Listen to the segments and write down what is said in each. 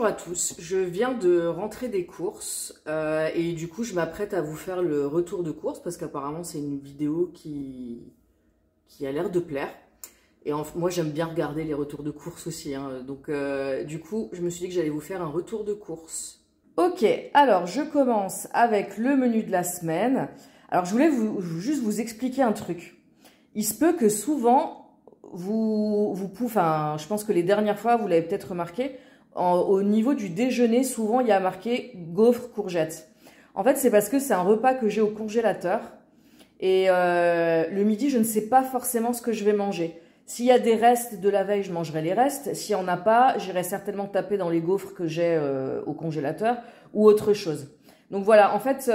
Bonjour à tous, je viens de rentrer des courses et du coup je m'apprête à vous faire le retour de course parce qu'apparemment c'est une vidéo qui a l'air de plaire. Et moi j'aime bien regarder les retours de course aussi, hein. Donc du coup je me suis dit que j'allais vous faire un retour de course. Ok, alors je commence avec le menu de la semaine. Alors je voulais juste vous expliquer un truc. Il se peut que souvent, enfin je pense que les dernières fois vous l'avez peut-être remarqué, au niveau du déjeuner, souvent il y a marqué gaufres courgettes. En fait c'est parce que c'est un repas que j'ai au congélateur. Et le midi je ne sais pas forcément ce que je vais manger. S'il y a des restes de la veille, je mangerai les restes. S'il n'y en a pas, j'irai certainement taper dans les gaufres que j'ai au congélateur ou autre chose. Donc voilà, en fait,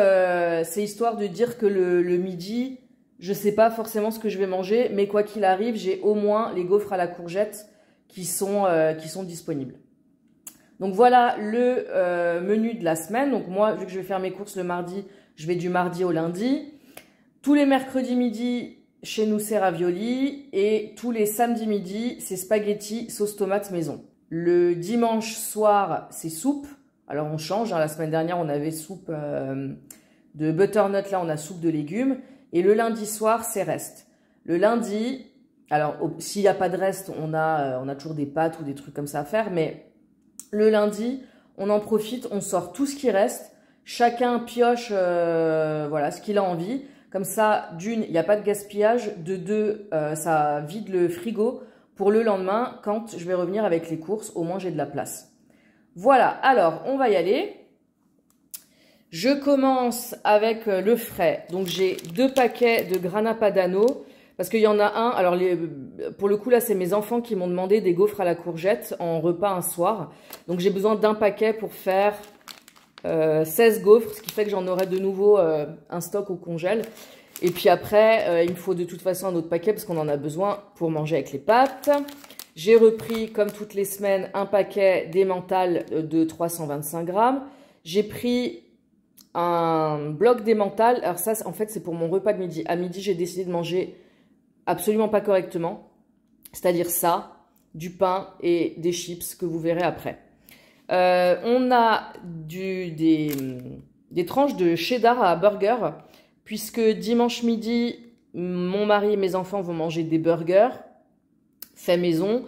c'est histoire de dire que le midi, je ne sais pas forcément ce que je vais manger, mais quoi qu'il arrive, j'ai au moins les gaufres à la courgette qui sont disponibles. Donc voilà le menu de la semaine. Donc moi, vu que je vais faire mes courses le mardi, je vais du mardi au lundi. Tous les mercredis midi, chez nous, c'est ravioli. Et tous les samedis midi, c'est spaghetti sauce tomate maison. Le dimanche soir, c'est soupe. Alors, on change, hein. La semaine dernière, on avait soupe de butternut. Là, on a soupe de légumes. Et le lundi soir, c'est reste. Le lundi, alors, s'il n'y a pas de reste, on a toujours des pâtes ou des trucs comme ça à faire. Mais le lundi, on en profite, on sort tout ce qui reste. Chacun pioche voilà, ce qu'il a envie. Comme ça, d'une, il n'y a pas de gaspillage. De deux, ça vide le frigo pour le lendemain, quand je vais revenir avec les courses, au moins j'ai de la place. Voilà, alors on va y aller. Je commence avec le frais. Donc j'ai 2 paquets de Grana Padano. Parce qu'il y en a un, alors pour le coup là c'est mes enfants qui m'ont demandé des gaufres à la courgette en repas un soir. Donc j'ai besoin d'un paquet pour faire 16 gaufres, ce qui fait que j'en aurai de nouveau un stock au congèle. Et puis après, il me faut de toute façon un autre paquet parce qu'on en a besoin pour manger avec les pâtes. J'ai repris, comme toutes les semaines, un paquet d'emmental de 325 grammes. J'ai pris un bloc d'emmental. Alors ça, en fait, c'est pour mon repas de midi. À midi, j'ai décidé de manger absolument pas correctement. C'est-à-dire ça, du pain et des chips que vous verrez après. On a des tranches de cheddar à burger, puisque dimanche midi, mon mari et mes enfants vont manger des burgers fait maison.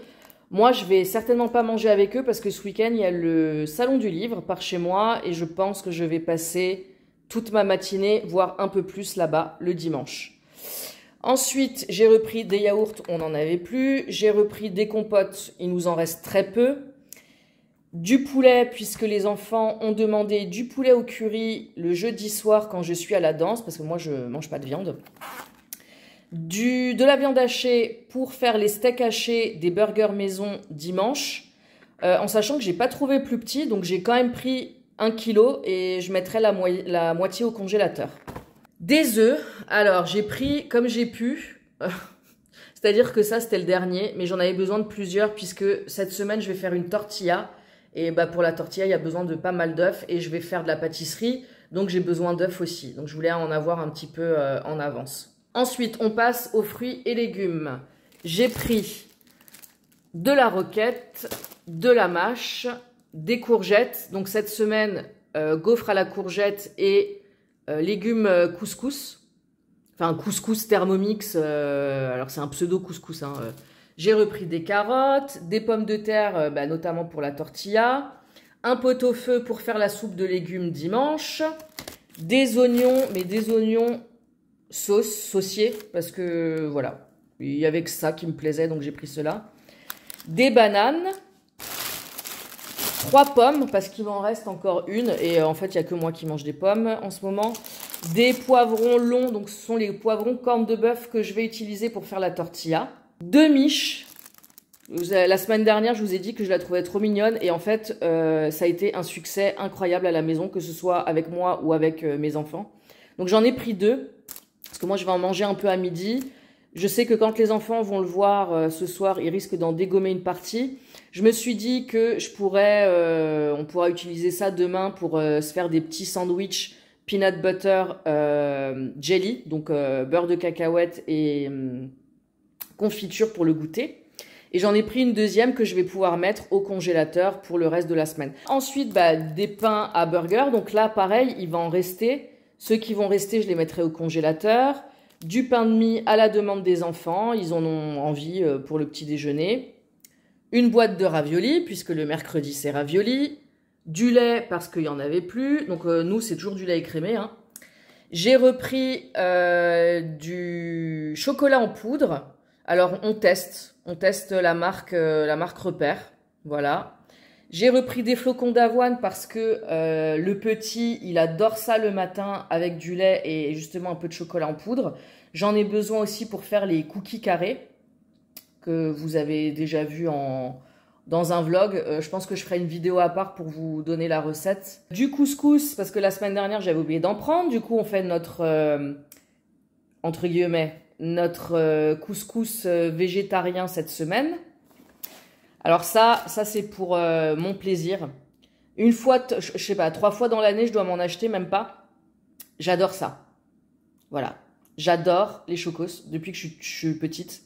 Moi, je vais certainement pas manger avec eux parce que ce week-end, il y a le salon du livre par chez moi et je pense que je vais passer toute ma matinée, voire un peu plus là-bas, le dimanche. Ensuite, j'ai repris des yaourts, on n'en avait plus. J'ai repris des compotes, il nous en reste très peu. Du poulet, puisque les enfants ont demandé du poulet au curry le jeudi soir quand je suis à la danse, parce que moi je mange pas de viande. De la viande hachée pour faire les steaks hachés des burgers maison dimanche, en sachant que j'ai pas trouvé plus petit, donc j'ai quand même pris 1 kg et je mettrai la moitié au congélateur. Des œufs, alors j'ai pris comme j'ai pu, c'est-à-dire que ça c'était le dernier, mais j'en avais besoin de plusieurs puisque cette semaine je vais faire une tortilla. Et bah pour la tortilla, il y a besoin de pas mal d'œufs et je vais faire de la pâtisserie, donc j'ai besoin d'œufs aussi. Donc je voulais en avoir un petit peu en avance. Ensuite, on passe aux fruits et légumes. J'ai pris de la roquette, de la mâche, des courgettes. Donc cette semaine, gaufres à la courgette et légumes couscous. Enfin, couscous Thermomix, alors c'est un pseudo couscous, hein. J'ai repris des carottes, des pommes de terre, notamment pour la tortilla, un pot-au-feu pour faire la soupe de légumes dimanche, des oignons, mais des oignons sauciers, parce que voilà, il y avait que ça qui me plaisait, donc j'ai pris cela. Des bananes, 3 pommes, parce qu'il m'en reste encore une, et en fait, il n'y a que moi qui mange des pommes en ce moment. Des poivrons longs, donc ce sont les poivrons cornes de bœuf que je vais utiliser pour faire la tortilla. 2 miches. La semaine dernière, je vous ai dit que je la trouvais trop mignonne. Et en fait, ça a été un succès incroyable à la maison, que ce soit avec moi ou avec mes enfants. Donc j'en ai pris 2. Parce que moi, je vais en manger un peu à midi. Je sais que quand les enfants vont le voir ce soir, ils risquent d'en dégommer une partie. Je me suis dit que on pourra utiliser ça demain pour se faire des petits sandwichs peanut butter jelly. Donc beurre de cacahuète et confiture pour le goûter. Et j'en ai pris une deuxième que je vais pouvoir mettre au congélateur pour le reste de la semaine. Ensuite, des pains à burger. Donc là, pareil, il va en rester. Ceux qui vont rester, je les mettrai au congélateur. Du pain de mie à la demande des enfants. Ils en ont envie pour le petit déjeuner. Une boîte de raviolis, puisque le mercredi, c'est raviolis. Du lait, parce qu'il n'y en avait plus. Donc nous, c'est toujours du lait écrémé, hein. J'ai repris du chocolat en poudre. Alors, on teste la marque Repère. Voilà. J'ai repris des flocons d'avoine parce que le petit, il adore ça le matin avec du lait et justement un peu de chocolat en poudre. J'en ai besoin aussi pour faire les cookies carrés que vous avez déjà vu dans un vlog. Je pense que je ferai une vidéo à part pour vous donner la recette. Du couscous, parce que la semaine dernière, j'avais oublié d'en prendre. Du coup, on fait notre, entre guillemets, notre couscous végétarien cette semaine. Alors ça c'est pour mon plaisir. Une fois, je sais pas, 3 fois dans l'année, je dois m'en acheter, même pas. J'adore ça. Voilà. J'adore les chocos depuis que je suis petite.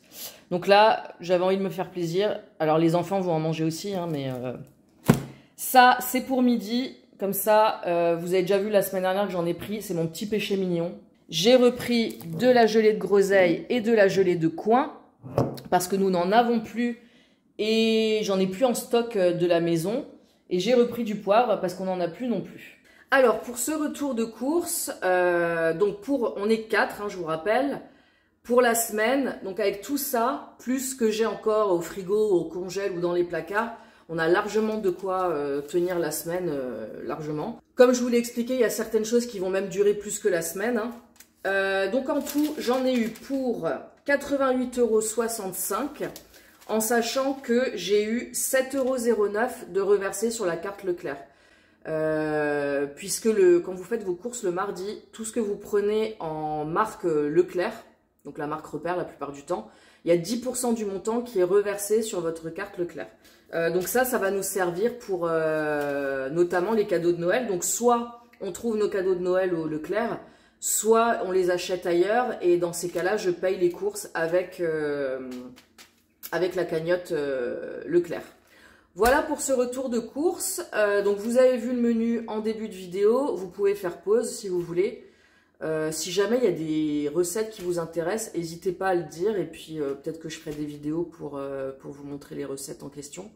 Donc là, j'avais envie de me faire plaisir. Alors les enfants vont en manger aussi, hein, mais ça, c'est pour midi. Comme ça, vous avez déjà vu la semaine dernière que j'en ai pris. C'est mon petit péché mignon. J'ai repris de la gelée de groseille et de la gelée de coin parce que nous n'en avons plus et j'en ai plus en stock de la maison. Et j'ai repris du poivre parce qu'on n'en a plus non plus. Alors, pour ce retour de course, donc on est 4, hein, je vous rappelle, pour la semaine. Donc avec tout ça, plus ce que j'ai encore au frigo, au congèle ou dans les placards, on a largement de quoi tenir la semaine, largement. Comme je vous l'ai expliqué, il y a certaines choses qui vont même durer plus que la semaine, hein. Donc en tout, j'en ai eu pour 88,65 € en sachant que j'ai eu 7,09 € de reversé sur la carte Leclerc. Puisque quand vous faites vos courses le mardi, tout ce que vous prenez en marque Leclerc, donc la marque Repère la plupart du temps, il y a 10% du montant qui est reversé sur votre carte Leclerc. Donc ça va nous servir pour notamment les cadeaux de Noël. Donc soit on trouve nos cadeaux de Noël au Leclerc, soit on les achète ailleurs et dans ces cas-là, je paye les courses avec la cagnotte Leclerc. Voilà pour ce retour de course. Donc vous avez vu le menu en début de vidéo. Vous pouvez faire pause si vous voulez. Si jamais il y a des recettes qui vous intéressent, n'hésitez pas à le dire. Et puis peut-être que je ferai des vidéos pour vous montrer les recettes en question.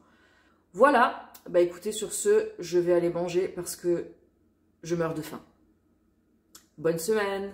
Voilà. Bah écoutez, sur ce, je vais aller manger parce que je meurs de faim. Bonne semaine!